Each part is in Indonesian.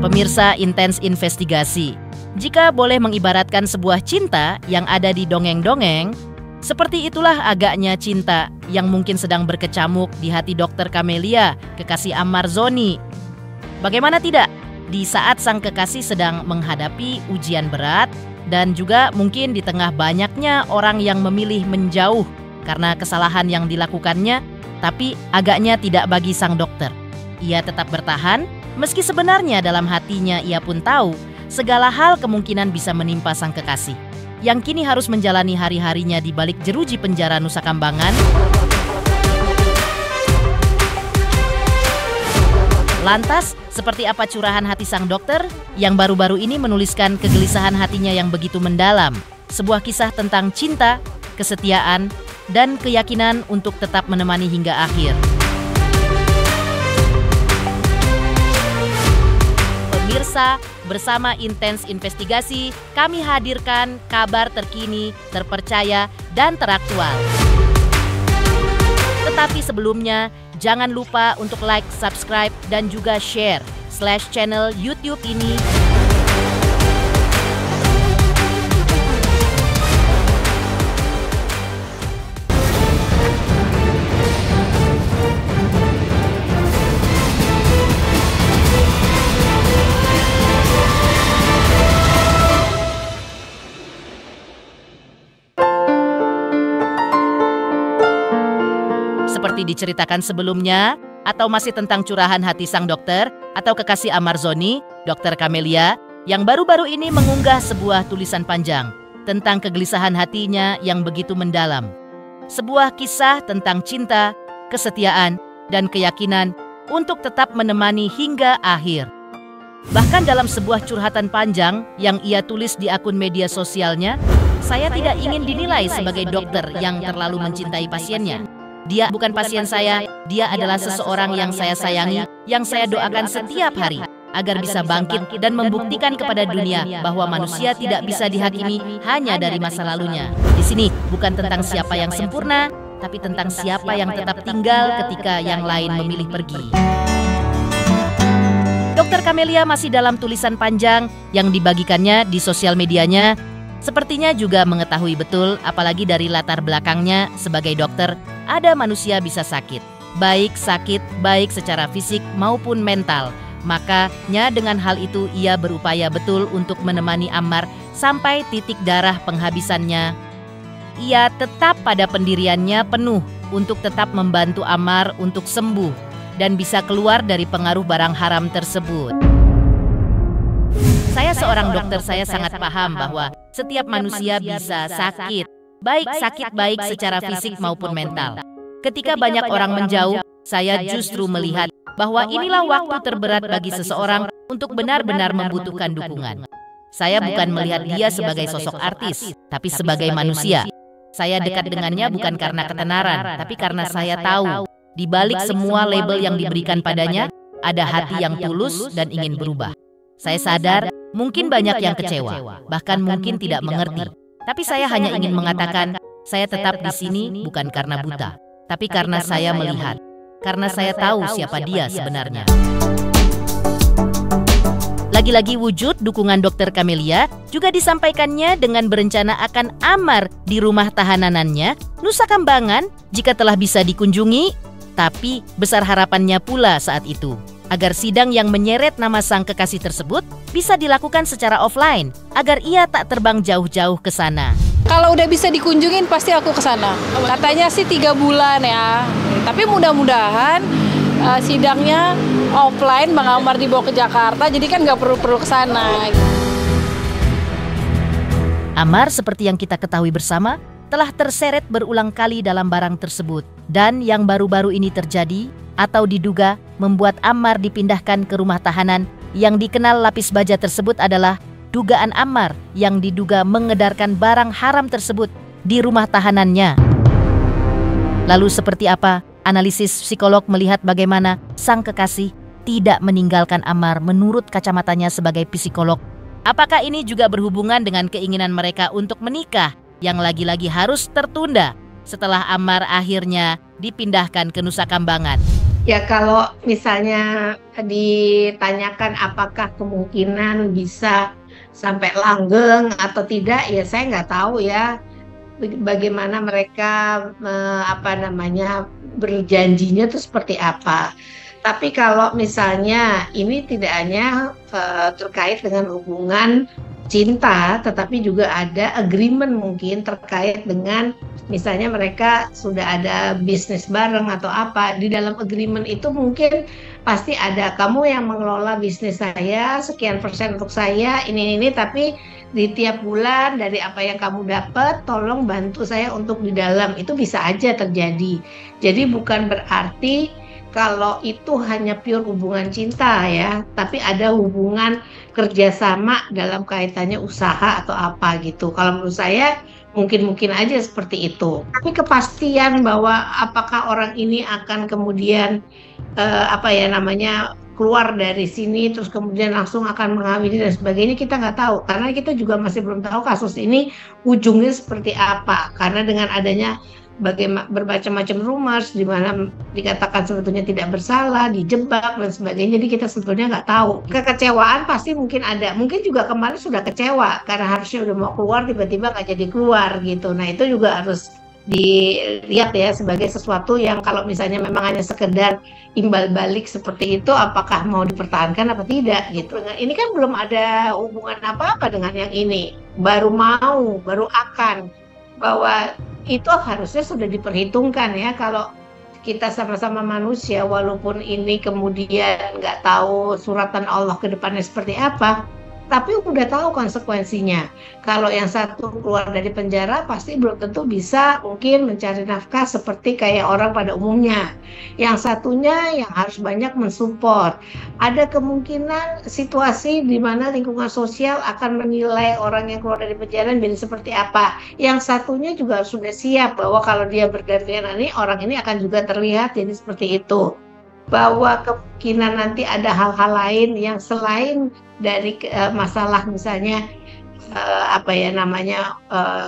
Pemirsa Intens Investigasi, jika boleh mengibaratkan sebuah cinta yang ada di dongeng-dongeng, seperti itulah agaknya cinta yang mungkin sedang berkecamuk di hati Dr. Camelia, kekasih Ammar Zoni. Bagaimana tidak, di saat sang kekasih sedang menghadapi ujian berat dan juga mungkin di tengah banyaknya orang yang memilih menjauh karena kesalahan yang dilakukannya, tapi agaknya tidak bagi sang dokter. Ia tetap bertahan, meski sebenarnya dalam hatinya ia pun tahu segala hal kemungkinan bisa menimpa sang kekasih, yang kini harus menjalani hari-harinya di balik jeruji penjara Nusa Kambangan. Lantas, seperti apa curahan hati sang dokter yang baru-baru ini menuliskan kegelisahan hatinya yang begitu mendalam? Sebuah kisah tentang cinta, kesetiaan, dan keyakinan untuk tetap menemani hingga akhir. Pemirsa, bersama Intens Investigasi, kami hadirkan kabar terkini, terpercaya, dan teraktual. Tetapi sebelumnya, jangan lupa untuk like, subscribe, dan juga share /channel YouTube ini. Seperti diceritakan sebelumnya, atau masih tentang curahan hati sang dokter atau kekasih Ammar Zoni, Dr. Camelia, yang baru-baru ini mengunggah sebuah tulisan panjang tentang kegelisahan hatinya yang begitu mendalam. Sebuah kisah tentang cinta, kesetiaan, dan keyakinan untuk tetap menemani hingga akhir. Bahkan dalam sebuah curhatan panjang yang ia tulis di akun media sosialnya, "Saya tidak ingin dinilai sebagai dokter yang terlalu mencintai pasiennya. Dia bukan pasien saya, dia adalah seseorang yang saya sayangi, yang saya doakan setiap hari agar bisa bangkit dan membuktikan kepada dunia bahwa manusia tidak bisa dihakimi hanya dari masa lalunya. Di sini bukan tentang siapa yang sempurna, tapi tentang siapa yang tetap tinggal ketika yang lain memilih pergi." Dr. Camelia masih dalam tulisan panjang yang dibagikannya di sosial medianya. Sepertinya juga mengetahui betul, apalagi dari latar belakangnya sebagai dokter, ada manusia bisa sakit. Baik secara fisik maupun mental. Makanya dengan hal itu ia berupaya betul untuk menemani Ammar sampai titik darah penghabisannya. Ia tetap pada pendiriannya penuh untuk tetap membantu Ammar untuk sembuh dan bisa keluar dari pengaruh barang haram tersebut. Saya seorang dokter, saya sangat paham bahwa setiap manusia bisa sakit, baik secara fisik maupun mental. Ketika banyak orang menjauh, saya justru melihat bahwa inilah waktu terberat bagi seseorang untuk benar-benar membutuhkan dukungan. Saya bukan melihat dia sebagai sosok artis, tapi sebagai manusia. Saya dekat dengannya bukan karena ketenaran, tapi karena saya tahu di balik semua label yang diberikan padanya, ada hati yang tulus dan ingin berubah. Saya sadar mungkin banyak yang kecewa, bahkan mungkin tidak mengerti. Tapi saya hanya ingin mengatakan, saya tetap di sini bukan karena buta, tapi karena saya melihat, karena saya tahu siapa dia sebenarnya. Lagi-lagi wujud dukungan Dr. Camelia juga disampaikannya dengan berencana akan Ammar di rumah tahananannya Nusa Kambangan jika telah bisa dikunjungi, tapi besar harapannya pula saat itu agar sidang yang menyeret nama sang kekasih tersebut bisa dilakukan secara offline, agar ia tak terbang jauh-jauh ke sana. Kalau udah bisa dikunjungin pasti aku ke sana. Katanya sih 3 bulan ya. Tapi mudah-mudahan sidangnya offline, Bang Ammar dibawa ke Jakarta, jadi kan nggak perlu ke sana. Ammar, seperti yang kita ketahui bersama, telah terseret berulang kali dalam barang tersebut. Dan yang baru-baru ini terjadi atau diduga membuat Ammar dipindahkan ke rumah tahanan yang dikenal lapis baja tersebut adalah dugaan Ammar yang diduga mengedarkan barang haram tersebut di rumah tahanannya. Lalu seperti apa analisis psikolog melihat bagaimana sang kekasih tidak meninggalkan Ammar menurut kacamatanya sebagai psikolog? Apakah ini juga berhubungan dengan keinginan mereka untuk menikah yang lagi-lagi harus tertunda setelah Ammar akhirnya dipindahkan ke Nusa Kambangan? Ya kalau misalnya ditanyakan apakah kemungkinan bisa sampai langgeng atau tidak, ya saya nggak tahu ya bagaimana mereka apa namanya berjanjinya itu seperti apa. Tapi kalau misalnya ini tidak hanya terkait dengan hubungan cinta, tetapi juga ada agreement mungkin terkait dengan misalnya mereka sudah ada bisnis bareng atau apa. Di dalam agreement itu mungkin pasti ada kamu yang mengelola bisnis saya, sekian persen untuk saya, ini, tapi di tiap bulan dari apa yang kamu dapat, tolong bantu saya untuk di dalam. Itu bisa aja terjadi. Jadi bukan berarti kalau itu hanya pure hubungan cinta ya, tapi ada hubungan kerjasama dalam kaitannya usaha atau apa gitu. Kalau menurut saya mungkin aja seperti itu. Tapi kepastian bahwa apakah orang ini akan kemudian apa ya namanya keluar dari sini terus kemudian langsung akan mengawini dan sebagainya kita nggak tahu karena kita juga masih belum tahu kasus ini ujungnya seperti apa karena dengan adanya bermacam-macam rumors di mana dikatakan sebetulnya tidak bersalah, dijebak dan sebagainya. Jadi kita sebetulnya nggak tahu. Kekecewaan pasti mungkin ada. Mungkin juga kemarin sudah kecewa karena harusnya udah mau keluar tiba-tiba nggak jadi keluar gitu. Nah itu juga harus dilihat ya sebagai sesuatu yang kalau misalnya memang hanya sekedar imbal balik seperti itu apakah mau dipertahankan apa tidak gitu. Nah, ini kan belum ada hubungan apa-apa dengan yang ini. Baru akan bahwa itu harusnya sudah diperhitungkan ya kalau kita sama-sama manusia walaupun ini kemudian nggak tahu suratan Allah ke depannya seperti apa tapi udah tahu konsekuensinya. Kalau yang satu keluar dari penjara pasti belum tentu bisa mungkin mencari nafkah seperti kayak orang pada umumnya. Yang satunya yang harus banyak mensupport. Ada kemungkinan situasi di mana lingkungan sosial akan menilai orang yang keluar dari penjara menjadi seperti apa. Yang satunya juga sudah siap bahwa kalau dia bergantian ini orang ini akan juga terlihat jadi seperti itu. Bahwa kemungkinan nanti ada hal-hal lain yang selain dari masalah misalnya apa ya namanya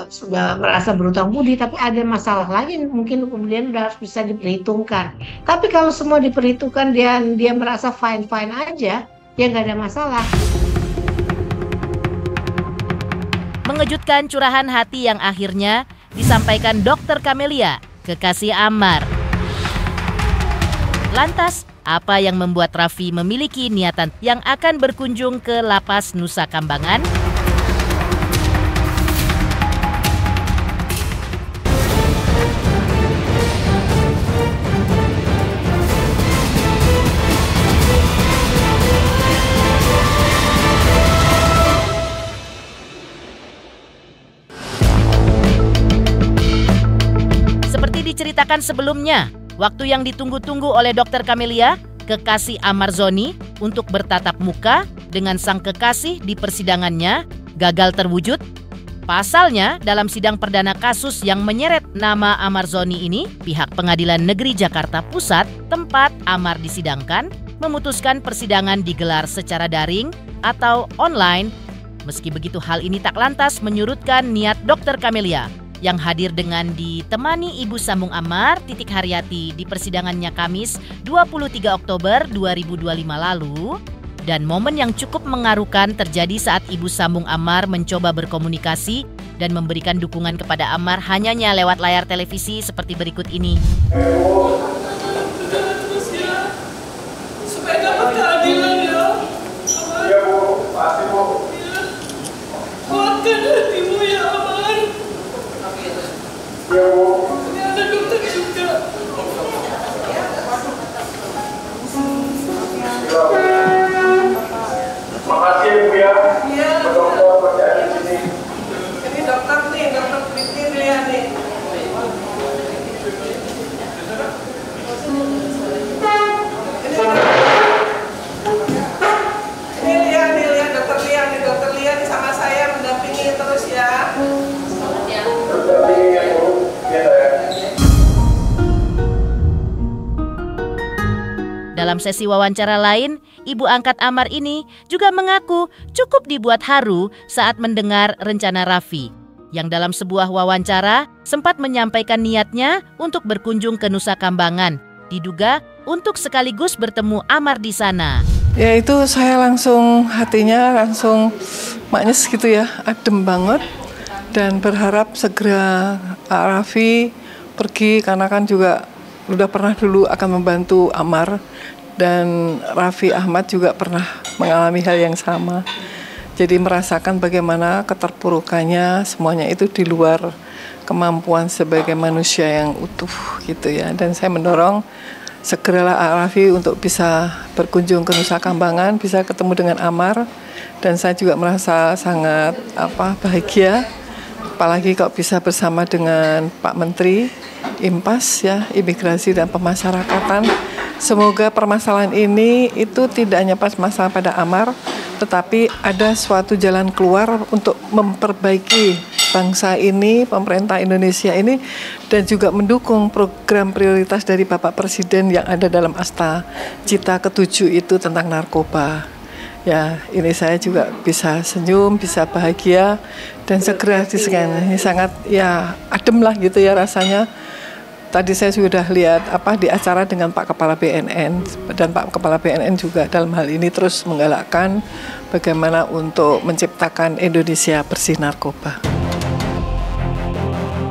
sudah merasa berutang budi tapi ada masalah lagi mungkin kemudian udah harus bisa diperhitungkan. Tapi kalau semua diperhitungkan dia merasa fine aja ya nggak ada masalah. Mengejutkan curahan hati yang akhirnya disampaikan Dr. Camelia, kekasih Ammar. Lantas, apa yang membuat Raffi memiliki niatan yang akan berkunjung ke Lapas Nusa Kambangan? Seperti diceritakan sebelumnya, waktu yang ditunggu-tunggu oleh Dr. Camelia, kekasih Ammar Zoni, untuk bertatap muka dengan sang kekasih di persidangannya gagal terwujud. Pasalnya, dalam sidang perdana kasus yang menyeret nama Ammar Zoni ini, pihak Pengadilan Negeri Jakarta Pusat, tempat Ammar disidangkan, memutuskan persidangan digelar secara daring atau online. Meski begitu, hal ini tak lantas menyurutkan niat Dr. Camelia yang hadir dengan ditemani Ibu Sambung Ammar, Titik Haryati, di persidangannya Kamis 23 Oktober 2025 lalu. Dan momen yang cukup mengaruhkan terjadi saat Ibu Sambung Ammar mencoba berkomunikasi dan memberikan dukungan kepada Ammar hanya lewat layar televisi seperti berikut ini. Supaya dapat keadilan ya. Iya Bu, pasti Bu. Kuatkan hatimu ya Ammar. Iya Bu. Ini ada dokter juga. Makasih Bu ya. Iya. Dokter kerja di sini. Ini dokter nih, dokter Priti nih. Ini lihat dokter Lia nih sama saya mendampingi terus ya. Dokter ya Bu. Iya saya. Dalam sesi wawancara lain, ibu angkat Ammar ini juga mengaku cukup dibuat haru saat mendengar rencana Raffi, yang dalam sebuah wawancara sempat menyampaikan niatnya untuk berkunjung ke Nusa Kambangan, diduga untuk sekaligus bertemu Amar di sana. Ya itu saya langsung hatinya langsung maknyes gitu ya, adem banget. Dan berharap segera Raffi pergi karena kan juga udah pernah dulu akan membantu Amar. Dan Raffi Ahmad juga pernah mengalami hal yang sama. Jadi merasakan bagaimana keterpurukannya, semuanya itu di luar kemampuan sebagai manusia yang utuh gitu ya. Dan saya mendorong segeralah Raffi untuk bisa berkunjung ke Nusa Kambangan, bisa ketemu dengan Amar. Dan saya juga merasa sangat bahagia, apalagi kalau bisa bersama dengan Pak Menteri IMPAS ya, Imigrasi dan Pemasyarakatan. Semoga permasalahan ini itu tidak hanya pas masalah pada Amar, tetapi ada suatu jalan keluar untuk memperbaiki bangsa ini, pemerintah Indonesia ini, dan juga mendukung program prioritas dari Bapak Presiden yang ada dalam Asta Cita ke-7 itu tentang narkoba. Ya, ini saya juga bisa senyum, bisa bahagia, dan segera disegani. Ini sangat ya adem lah gitu ya rasanya. Tadi saya sudah lihat di acara dengan Pak Kepala BNN, dan Pak Kepala BNN juga dalam hal ini terus menggalakkan bagaimana untuk menciptakan Indonesia bersih narkoba.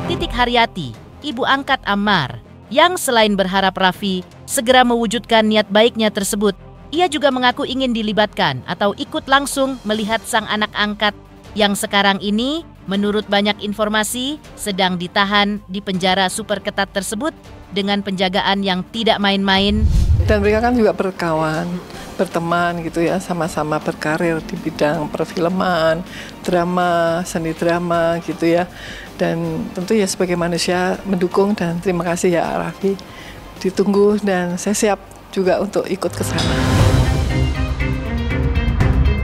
Titik Haryati, ibu angkat Amar, yang selain berharap Raffi segera mewujudkan niat baiknya tersebut, ia juga mengaku ingin dilibatkan atau ikut langsung melihat sang anak angkat yang sekarang ini menurut banyak informasi sedang ditahan di penjara super ketat tersebut dengan penjagaan yang tidak main-main. Dan mereka kan juga berkawan, berteman gitu ya, sama-sama berkarir di bidang perfilman, drama, seni drama gitu ya. Dan tentu ya sebagai manusia mendukung dan terima kasih ya Raffi. Ditunggu dan saya siap juga untuk ikut ke sana.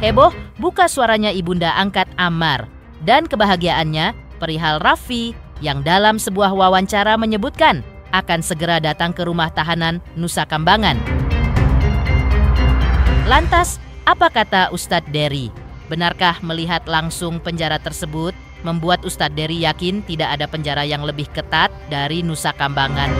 Heboh buka suaranya ibunda angkat Amar dan kebahagiaannya perihal Raffi yang dalam sebuah wawancara menyebutkan akan segera datang ke rumah tahanan Nusa Kambangan. Lantas, apa kata Ustadz Dery? Benarkah melihat langsung penjara tersebut membuat Ustadz Dery yakin tidak ada penjara yang lebih ketat dari Nusa Kambangan?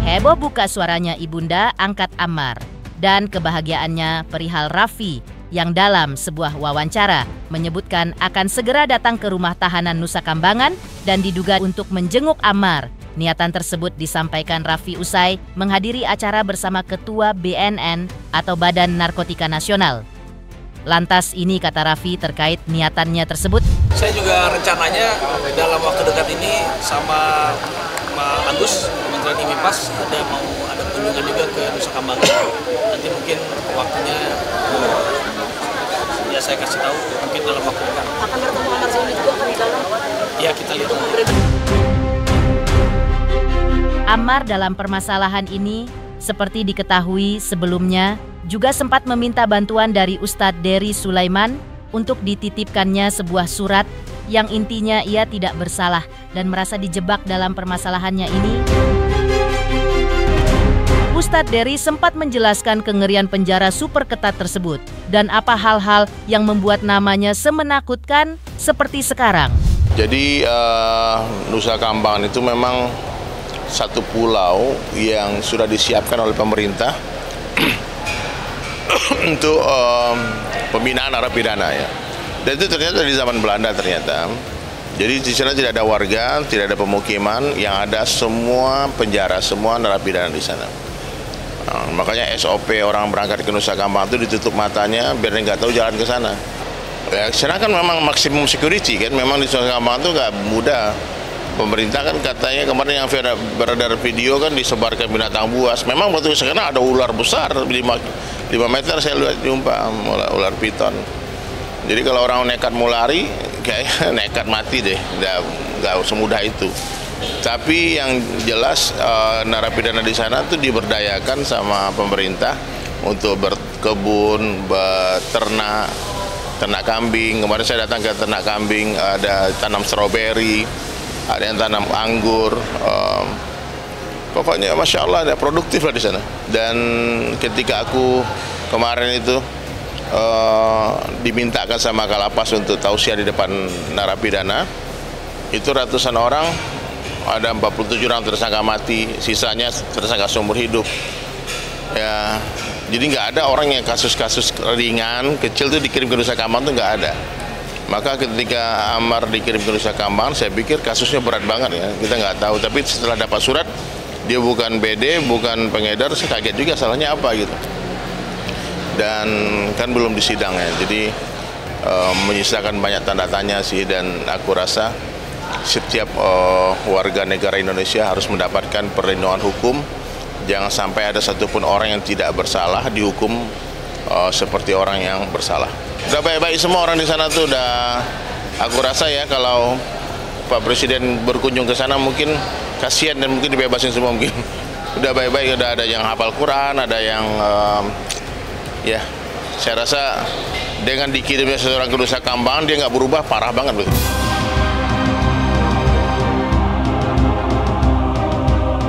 Heboh buka suaranya ibunda angkat Amar dan kebahagiaannya perihal Raffi yang dalam sebuah wawancara menyebutkan akan segera datang ke rumah tahanan Nusa Kambangan dan diduga untuk menjenguk Amar. Niatan tersebut disampaikan Raffi usai menghadiri acara bersama Ketua BNN atau Badan Narkotika Nasional. Lantas ini kata Raffi terkait niatannya tersebut. Saya juga rencananya dalam waktu dekat ini sama Agus, Kementerian IMIPAS ada kunjungan juga ke Nusa Kambangan. Nanti mungkin waktunya ya saya kasih tahu mungkin dalam waktu dekat. Akan bertemu Amar Zoni juga akan di dalam? Ya kita lihat. Amar dalam permasalahan ini seperti diketahui sebelumnya juga sempat meminta bantuan dari Ustadz Dery Sulaiman untuk dititipkannya sebuah surat yang intinya ia tidak bersalah dan merasa dijebak dalam permasalahannya ini. Ustadz Dery sempat menjelaskan kengerian penjara super ketat tersebut dan apa hal-hal yang membuat namanya semenakutkan seperti sekarang. Jadi Nusa Kambangan itu memang satu pulau yang sudah disiapkan oleh pemerintah untuk pembinaan narapidana ya. Dan itu ternyata di zaman Belanda ternyata. Jadi di sana tidak ada warga, tidak ada pemukiman, yang ada semua penjara, semua narapidana di sana. Nah, makanya SOP orang berangkat ke Nusa Kambangan itu ditutup matanya biar nggak tahu jalan ke sana. Ya, sana kan memang maksimum security kan, memang di Nusa Kambangan itu nggak mudah. Pemerintah kan katanya kemarin yang beredar video kan disebarkan binatang buas. Memang waktu sekarang ada ular besar 5 meter saya lihat jumpa ular piton. Jadi kalau orang nekat mau lari, kayaknya nekat mati deh, nggak semudah itu. Tapi yang jelas narapidana di sana tuh diberdayakan sama pemerintah untuk berkebun, beternak, ternak kambing. Kemarin saya datang ke ternak kambing, ada tanam stroberi, ada yang tanam anggur. Pokoknya Masya Allah, ada produktif lah di sana. Dan ketika aku kemarin itu dimintakan sama Kalapas untuk tausiah di depan narapidana, itu ratusan orang, ada 47 orang tersangka mati, sisanya tersangka seumur hidup. Ya, jadi nggak ada orang yang kasus-kasus ringan, kecil itu dikirim ke Nusa Kambangan itu nggak ada. Maka ketika Amar dikirim ke Nusa Kambangan, saya pikir kasusnya berat banget ya, kita nggak tahu. Tapi setelah dapat surat, dia bukan BD, bukan pengedar, saya kaget juga salahnya apa gitu. Dan kan belum disidang ya, jadi menyisakan banyak tanda tanya sih. Dan aku rasa setiap warga negara Indonesia harus mendapatkan perlindungan hukum. Jangan sampai ada satupun orang yang tidak bersalah dihukum seperti orang yang bersalah. Udah baik-baik semua orang di sana tuh, udah. Aku rasa ya kalau Pak Presiden berkunjung ke sana mungkin kasihan dan mungkin dibebasin semua mungkin. Udah baik-baik, udah ada yang hafal Quran, ada yang ya. Saya rasa dengan dikirimnya seseorang ke Nusa Kambangan dia nggak berubah, parah banget betul.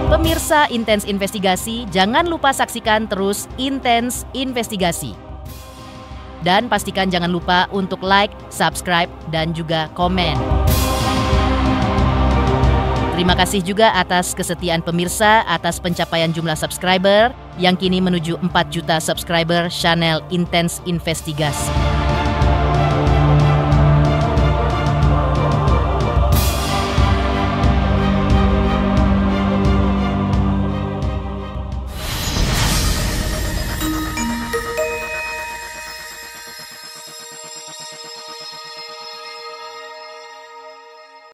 Pemirsa Intens Investigasi, jangan lupa saksikan terus Intens Investigasi. Dan pastikan jangan lupa untuk like, subscribe, dan juga komen. Terima kasih juga atas kesetiaan pemirsa, atas pencapaian jumlah subscriber yang kini menuju 4 juta subscriber channel Intens Investigasi.